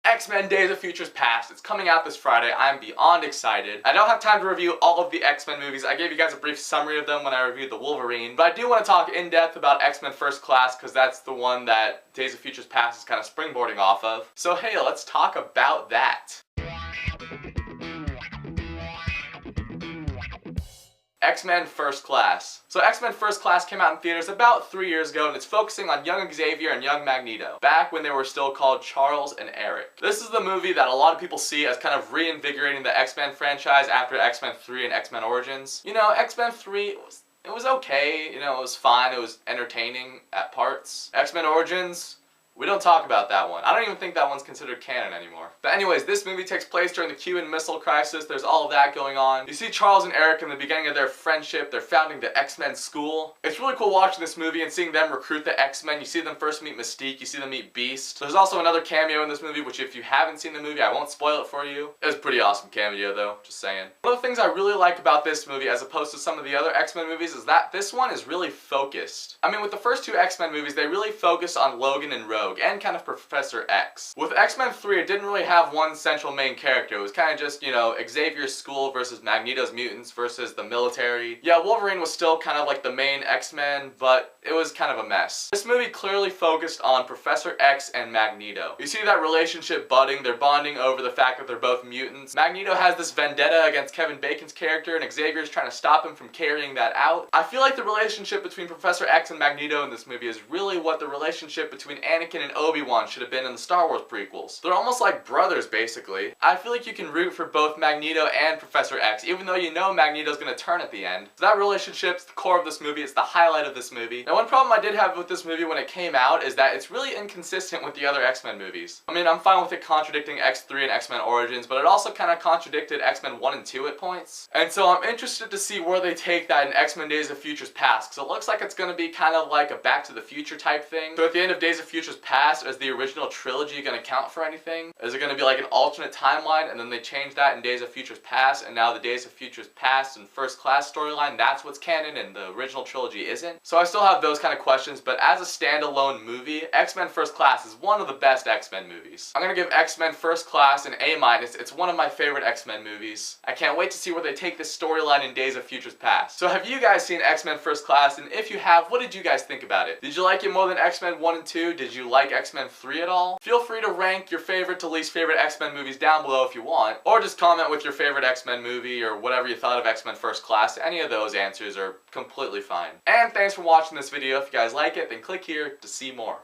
X-Men Days of Futures Past. It's coming out this Friday. I'm beyond excited. I don't have time to review all of the X-Men movies. I gave you guys a brief summary of them when I reviewed the Wolverine. But I do want to talk in depth about X-Men First Class because that's the one that Days of Futures Past is kind of springboarding off of. So hey, let's talk about that. X-Men First Class. So X-Men First Class came out in theaters about 3 years ago, and it's focusing on young Xavier and young Magneto, back when they were still called Charles and Eric. This is the movie that a lot of people see as kind of reinvigorating the X-Men franchise after X-Men 3 and X-Men Origins. You know, X-Men 3, it was okay, you know, it was fine, it was entertaining at parts. X-Men Origins, we don't talk about that one. I don't even think that one's considered canon anymore. But anyways, this movie takes place during the Cuban Missile Crisis. There's all of that going on. You see Charles and Eric in the beginning of their friendship. They're founding the X-Men school. It's really cool watching this movie and seeing them recruit the X-Men. You see them first meet Mystique. You see them meet Beast. There's also another cameo in this movie, which if you haven't seen the movie, I won't spoil it for you. It was a pretty awesome cameo though, just saying. One of the things I really like about this movie as opposed to some of the other X-Men movies is that this one is really focused. I mean, with the first two X-Men movies, they really focused on Logan and Rogue and kind of Professor X. With X-Men 3, it didn't really have one central main character. It was kind of just, you know, Xavier's school versus Magneto's mutants versus the military. Yeah, Wolverine was still kind of like the main X-Men, but it was kind of a mess. This movie clearly focused on Professor X and Magneto. You see that relationship budding. They're bonding over the fact that they're both mutants. Magneto has this vendetta against Kevin Bacon's character, and Xavier's trying to stop him from carrying that out. I feel like the relationship between Professor X and Magneto in this movie is really what the relationship between Anakin and Obi-Wan should have been in the Star Wars prequels. They're almost like brothers, basically. I feel like you can root for both Magneto and Professor X, even though you know Magneto's gonna turn at the end. So that relationship's the core of this movie. It's the highlight of this movie. Now, one problem I did have with this movie when it came out is that it's really inconsistent with the other X-Men movies. I mean, I'm fine with it contradicting X3 and X-Men Origins, but it also kind of contradicted X-Men 1 and 2 at points. And so I'm interested to see where they take that in X-Men Days of Futures Past, because it looks like it's gonna be kind of like a Back to the Future type thing. So at the end of Days of Futures Past, is the original trilogy gonna count for anything? Is it gonna be like an alternate timeline and then they change that in Days of Futures Past, and now the Days of Futures Past and First Class storyline, that's what's canon and the original trilogy isn't? So I still have those kind of questions, but as a standalone movie, X-Men First Class is one of the best X-Men movies. I'm gonna give X-Men First Class an A-. It's one of my favorite X-Men movies. I can't wait to see where they take this storyline in Days of Futures Past. So have you guys seen X-Men First Class? And if you have, what did you guys think about it? Did you like it more than X-Men 1 and 2? Did you like X-Men 3 at all? Feel free to rank your favorite to least favorite X-Men movies down below if you want, or just comment with your favorite X-Men movie or whatever you thought of X-Men First Class. Any of those answers are completely fine. And thanks for watching this video. If you guys like it, then click here to see more.